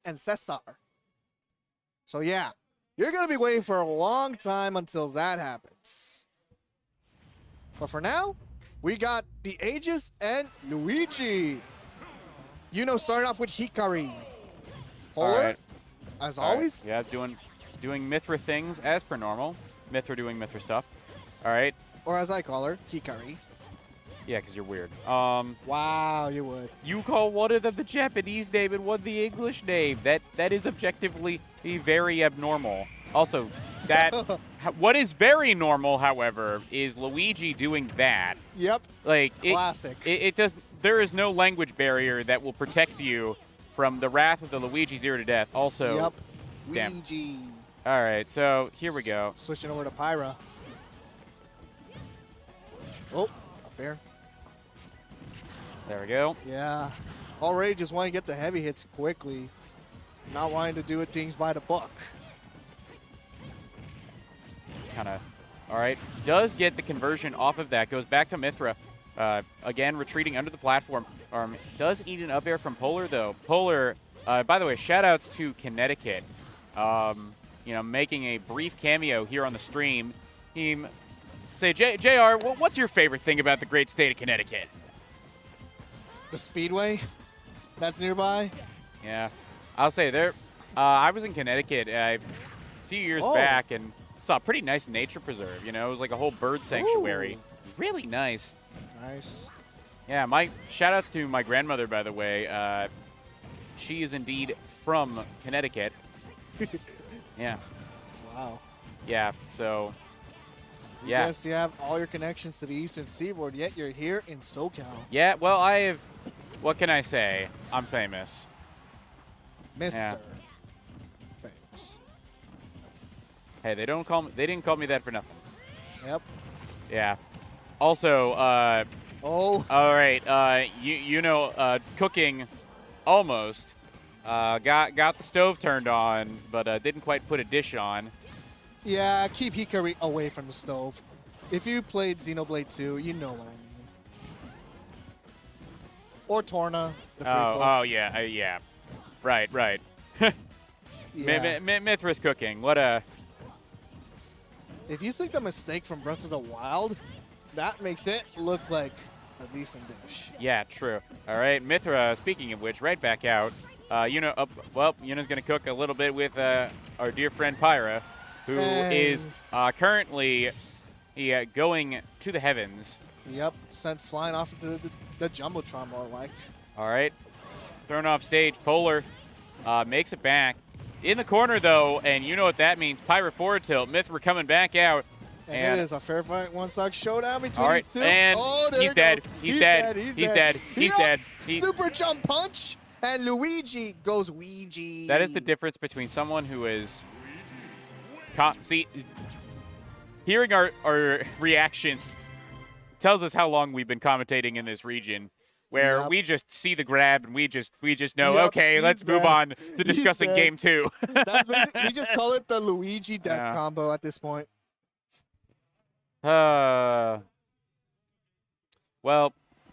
and Cesar. So yeah, you're going to be waiting for a long time until that happens. But for now, we got the Aegis and Luigi. Yuno starting off with Hikari. Polar, right. as always. Yeah, doing Mithra things as per normal. Mithra doing Mithra stuff. All right. Or as I call her, Hikari. Yeah, because you're weird. Wow, you would. You call one of them the Japanese name and one the English name. That is objectively very abnormal. Also, that what is very normal, however, is Luigi doing that. Yep. Like Classic. It does. There is no language barrier that will protect you from the wrath of the Luigi Zero to Death. Also, Yep. damn. Luigi. All right, so here we go. Switching over to Pyra. Oh, up there. There we go. Yeah. Already just want to get the heavy hits quickly. Not wanting to do things by the book. Kind of. All right. Does get the conversion off of that. Goes back to Mithra. Again, retreating under the platform. Does eat an up air from Polar, though. Polar, by the way, shout-outs to Connecticut. You know, making a brief cameo here on the stream. Say, JR, what's your favorite thing about the great state of Connecticut? The Speedway that's nearby. Yeah. I'll say there. I was in Connecticut a few years back and saw a pretty nice nature preserve. You know, it was like a whole bird sanctuary. Ooh. Really nice. Nice. Yeah, my shout-outs to my grandmother, by the way. She is indeed from Connecticut. Yeah. Wow. Yeah, so, yeah. Yes, you have all your connections to the Eastern Seaboard, yet you're here in SoCal. Yeah, well, I have, what can I say? I'm famous. Mr. Yeah. Famous. Hey, they didn't call me that for nothing. Yep. Yeah. Also, all right, you know, cooking almost. Got the stove turned on, but didn't quite put a dish on. Yeah, keep Hikari away from the stove. If you played Xenoblade 2, you know what I mean. Or Torna. Oh yeah, yeah. Right. Yeah. Mithra's cooking. What a... If you think the mistake from Breath of the Wild, that makes it look like a decent dish. Yeah, true. All right, Mithra, speaking of which, right back out. Yuno's going to cook a little bit with our dear friend Pyra, who is currently going to the heavens. Yep, sent flying off into the Jumbotron, more like. All right, thrown off stage. Polar makes it back. In the corner, though, and you know what that means. Pyra forward tilt. Mithra coming back out. And it is a fair fight, one-stock showdown between these two. And he's dead. He's dead. He's dead. Super jump punch. And Luigi goes Ouija. That is the difference between someone who is... See, hearing our reactions tells us how long we've been commentating in this region, where we just see the grab and we just know, okay, let's move on to discussing game 2. We just call it the Luigi death combo at this point. Well,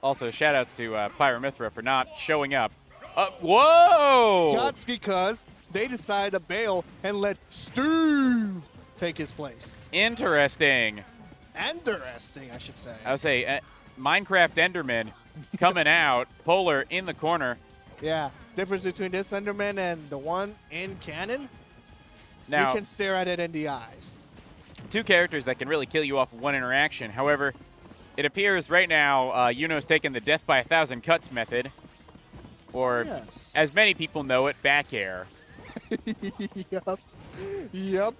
also shout-outs to Pyra Mithra for not showing up. Whoa! That's because they decided to bail and let Steve take his place. Interesting. Interesting, I should say. I would say Minecraft Enderman coming out. Polar in the corner. Yeah. Difference between this Enderman and the one in canon? Now, you can stare at it in the eyes. Two characters that can really kill you off of one interaction. However, it appears right now Yuno's taking the death by 1,000 cuts method. Or, as many people know it, back air. Yep.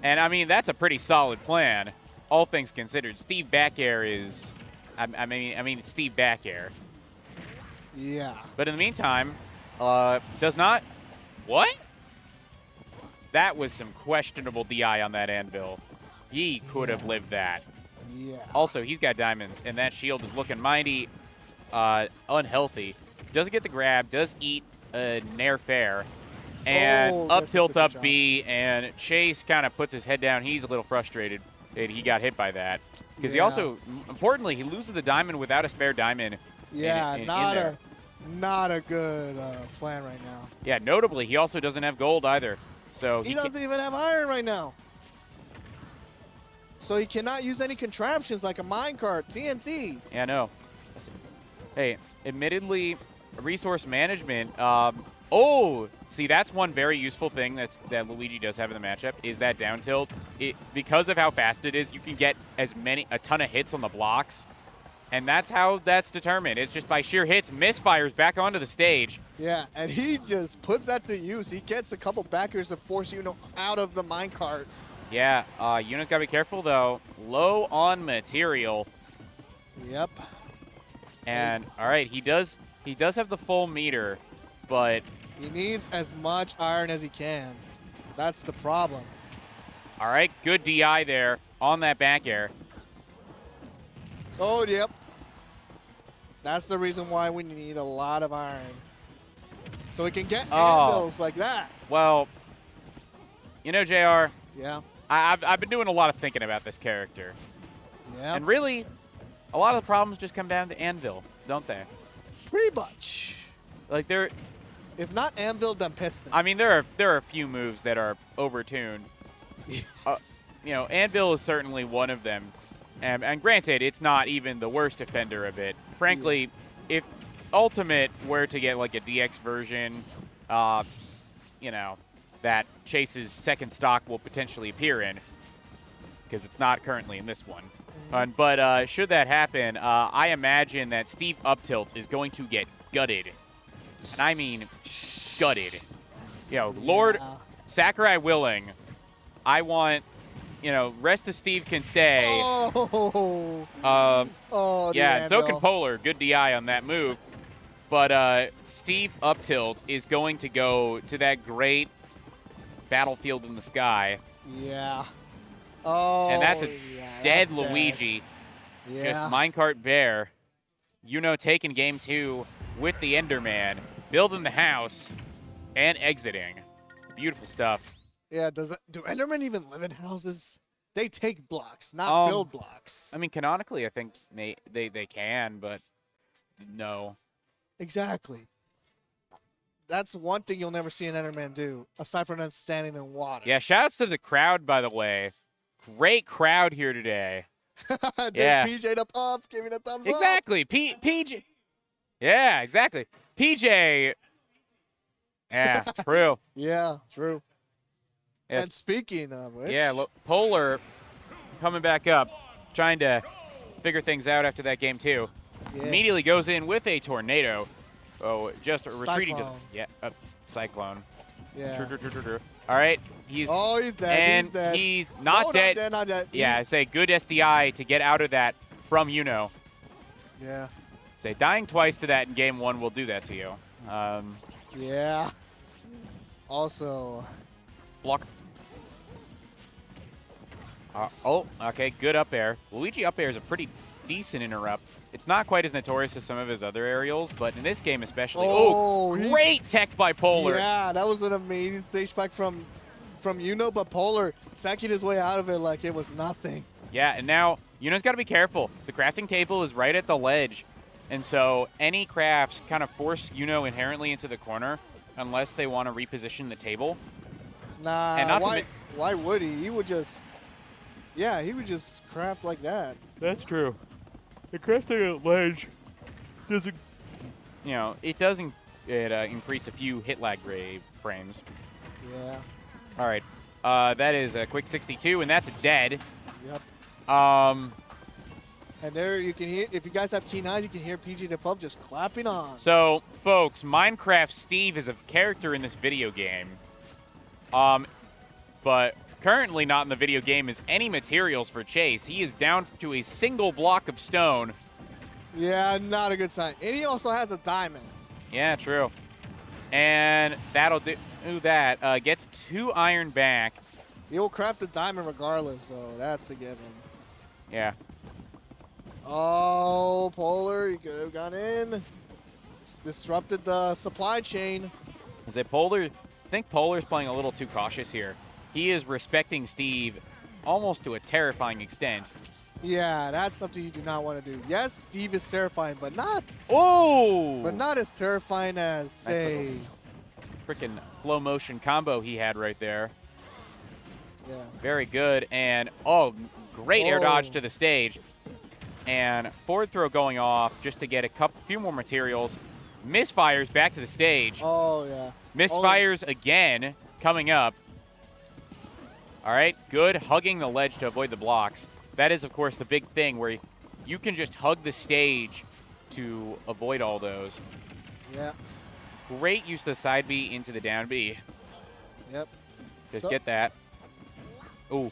And, I mean, that's a pretty solid plan, all things considered. Steve back air is, I mean, it's Steve back air. Yeah. But in the meantime, does not... What? That was some questionable DI on that anvil. He could have lived that. Yeah. Also, he's got diamonds, and that shield is looking mighty unhealthy. Doesn't get the grab, does eat a Nair fair, and up tilts up B, and Chase kind of puts his head down. He's a little frustrated that he got hit by that. Because he also, importantly, he loses the diamond without a spare diamond. Yeah, Not a good plan right now. Yeah, notably, he also doesn't have gold either. So He doesn't even have iron right now. So he cannot use any contraptions like a minecart, TNT. Yeah, no. Hey, admittedly, resource management. See, that's one very useful thing that Luigi does have in the matchup is that down tilt. Because of how fast it is, you can get a ton of hits on the blocks, and that's how that's determined. It's just by sheer hits, misfires back onto the stage. Yeah, and he just puts that to use. He gets a couple backers to force Yuno out of the minecart. Yeah, Yuno's got to be careful, though. Low on material. Yep. And, all right, he does have the full meter, but... He needs as much iron as he can. That's the problem. All right, good DI there on that back air. Oh, yep. That's the reason why we need a lot of iron. So we can get anvils like that. Well, you know, JR, Yeah. I've been doing a lot of thinking about this character. Yeah. And really, a lot of the problems just come down to anvil, don't they? Pretty much. Like, they're... If not anvil, then piston. I mean, there are a few moves that are overtuned. You know, anvil is certainly one of them. And granted, it's not even the worst offender of it. Frankly, if Ultimate were to get like a DX version, you know, that Chase's second stock will potentially appear in, because it's not currently in this one. But should that happen, I imagine that Steve Uptilt is going to get gutted. And I mean gutted. You know, Lord Sakurai willing, I want, you know, rest of Steve can stay. Oh. Yeah, and so can anvil. Polar. Good DI on that move. But Steve Uptilt is going to go to that great battlefield in the sky. Yeah. Oh. And that's a dead that's Luigi. Yeah. Just minecart bear. Yuno taking game 2 with the Enderman, building the house, and exiting. Beautiful stuff. Yeah. Do Endermen even live in houses? They take blocks, not build blocks. I mean, canonically, I think they can, but no. Exactly. That's one thing you'll never see an Enderman do, aside from them standing in water. Yeah, shout-outs to the crowd, by the way. Great crowd here today. There's PJ the Puff giving a thumbs up. Exactly. PJ. Yeah, exactly. PJ. Yeah, true. Yeah, true. Yes. And speaking of which. Yeah, Polar coming back up, trying to figure things out after that game, too. Yeah. Immediately goes in with a tornado. Oh, just retreating to Cyclone. Cyclone. Yeah. True. All right, he's dead. and he's dead. he's not dead. Not dead. Yeah, I say good SDI to get out of that from Yuno. Yeah. Say dying twice to that in game 1 will do that to you. Yeah. Also. Block. Oh, okay, good up air. Luigi up air is a pretty decent interrupt. It's not quite as notorious as some of his other aerials, but in this game especially. Oh, great tech by Polar. Yeah, that was an amazing stage spike from Yuno, but Polar teching his way out of it like it was nothing. Yeah, and now Yuno's got to be careful. The crafting table is right at the ledge, and so any crafts kind of force Yuno inherently into the corner unless they want to reposition the table. Nah, and not why would he? He would just, he would just craft like that. That's true. The crafting at ledge doesn't, you know, it doesn't increase a few hit lag frames. Yeah. All right, that is a quick 62, and that's a dead. Yep. And there you can hear, if you guys have keen eyes, you can hear PG the Pub just clapping on. So, folks, Minecraft Steve is a character in this video game. But currently not in the video game is any materials for Chase. He is down to a single block of stone. Yeah, not a good sign. And he also has a diamond. Yeah, true. And that'll do that. Gets 2 iron back. He'll craft a diamond regardless, so that's a given. Yeah. Oh, Polar, you could have gone in. It's disrupted the supply chain. Is it Polar? I think Polar's playing a little too cautious here. He is respecting Steve almost to a terrifying extent. Yeah, that's something you do not want to do. Yes, Steve is terrifying, but not Oh! as terrifying as, say, Freaking flow motion combo he had right there. yeah. Very good. And, oh, great air dodge to the stage. And forward throw going off just to get a few more materials. Misfires back to the stage. Oh, yeah. Misfires again coming up. All right, good. Hugging the ledge to avoid the blocks. That is, of course, the big thing where you can just hug the stage to avoid all those. Yeah. Great use of the side B into the down B. Yep. Just get that. Ooh.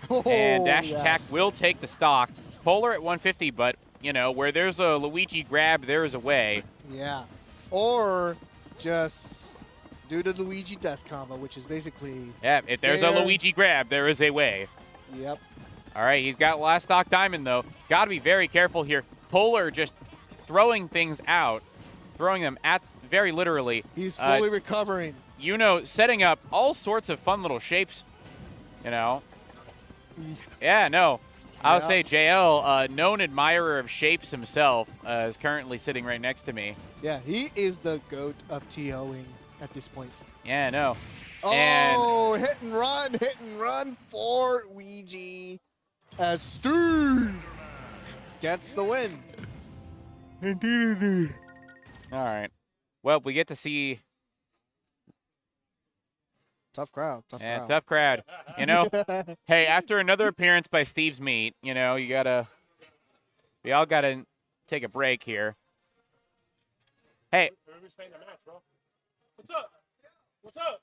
Oh, And dash yes. attack will take the stock. Polar at 150, but, you know, where there's a Luigi grab, there is a way. Yeah. Or just do the Luigi death combo, which is basically... Yeah, if there's a Luigi grab, there is a way. Yep. All right, he's got last stock diamond, though. Got to be very careful here. Polar just throwing things out, throwing them at, very literally. He's fully recovering. Yuno setting up all sorts of fun little shapes, you know. Yeah, no. I'll say JL, known admirer of shapes himself, is currently sitting right next to me. Yeah, he is the GOAT of TOing at this point. Yeah, no. Oh, hit and run for Luigi as Steve gets the win. All right. Well, we get to see... Tough crowd. Tough crowd. You know, hey, after another appearance by Steve's Meat, you know, we all gotta take a break here. Hey. What's up? What's up?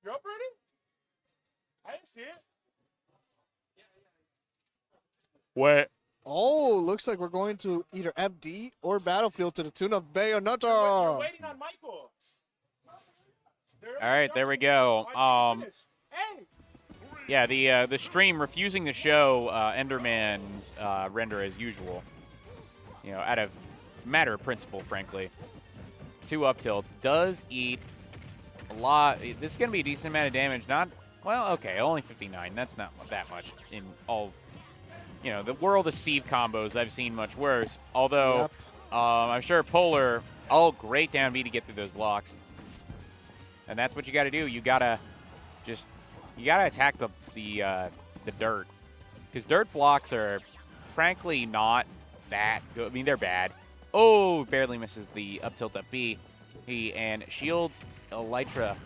You're up already? I didn't see it. What? Oh, looks like we're going to either FD or Battlefield to the tune of Bayonetta. You're waiting on Michael. All right, there we go. Yeah, the stream refusing to show Enderman's render as usual. You know, out of matter of principle, frankly. 2 up tilts does eat a lot. This is gonna be a decent amount of damage. Not well, okay, only 59. That's not that much in all. You know, the world of Steve combos, I've seen much worse. Although, I'm sure Polar, great down B to get through those blocks. And that's what you got to do. You gotta attack the dirt, because dirt blocks are, frankly, not that good. I mean, they're bad. Oh, barely misses the up tilt up B. And shields Elytra.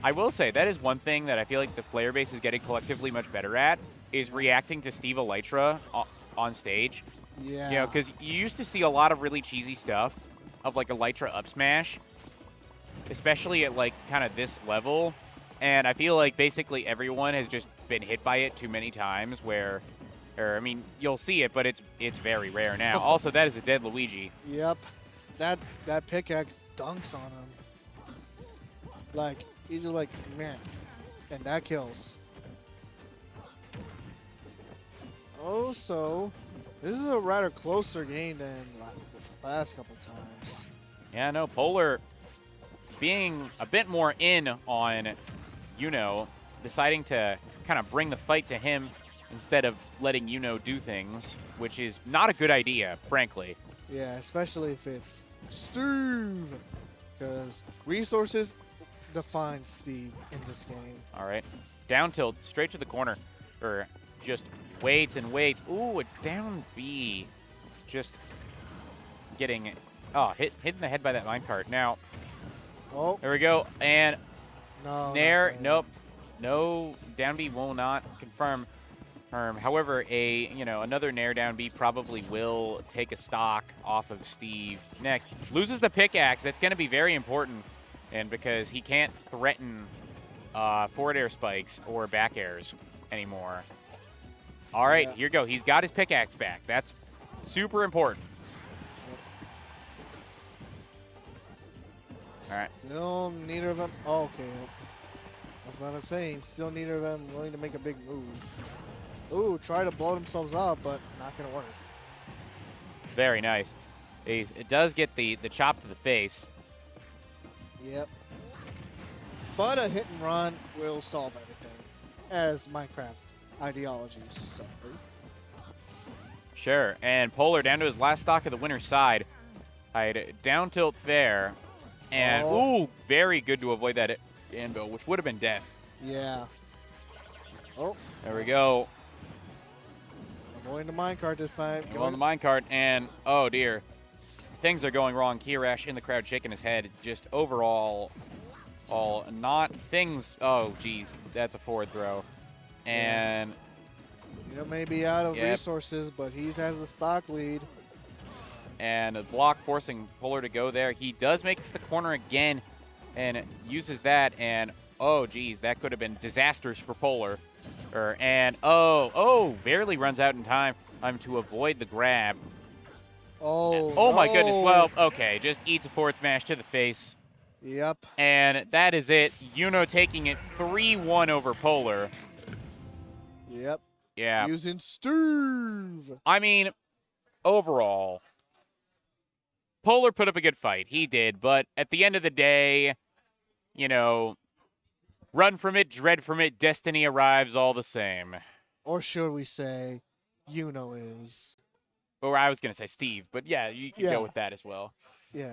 I will say that is one thing that I feel like the player base is getting collectively much better at, is reacting to Steve Elytra on stage. Yeah. You know, because you used to see a lot of really cheesy stuff of like Elytra up smash, especially at like kind of this level. And I feel like basically everyone has just been hit by it too many times where, or I mean, you'll see it, but it's very rare now. Also, that is a dead Luigi. Yep. That pickaxe dunks on him. Like, he's just like, man. And that kills. Oh, so this is a rather closer game than the last couple times. Yeah, no, Polar being a bit more in on Yuno, deciding to kind of bring the fight to him instead of letting Yuno do things, which is not a good idea, frankly. Yeah, especially if it's Steve, because resources define Steve in this game. All right, down tilt, straight to the corner, or just waits and waits. Ooh, a down B, just getting, hit in the head by that minecart. Now, there we go, and Nair, nope, no, down B will not confirm. However, another Nair down B probably will take a stock off of Steve next. Loses the pickaxe. That's going to be very important, and because he can't threaten forward air spikes or back airs anymore. All right, here you go. He's got his pickaxe back. That's super important. All right. Still neither of them. Oh, okay. That's what I'm saying. Still neither of them willing to make a big move. Ooh, try to blow themselves up, but not going to work. Very nice. It does get the chop to the face. Yep. But a hit and run will solve everything. as Minecraft ideologies. So. Sure. And Polar down to his last stock of the winner's side. I'd down tilt there. And, ooh, very good to avoid that anvil, which would have been death. Yeah. Oh. There we go. Avoiding the minecart this time. On the minecart, and, oh, dear. Things are going wrong. Kirash in the crowd shaking his head. Just overall, all not things. Oh, geez. That's a forward throw. And... You know, may be out of resources, but he has the stock lead. And a block forcing Polar to go there. He does make it to the corner again and uses that. And, oh, geez, that could have been disastrous for Polar. And, barely runs out in time to avoid the grab. Oh, my goodness. Well, okay, just eats a forward smash to the face. Yep. And that is it. Yuno taking it 3-1 over Polar. Yep. Yeah. Using Steve. I mean, overall, Polar put up a good fight. He did. But at the end of the day, you know, run from it, dread from it, destiny arrives all the same. Or should we say, Yuno is. Or I was going to say Steve, but yeah, you can go with that as well.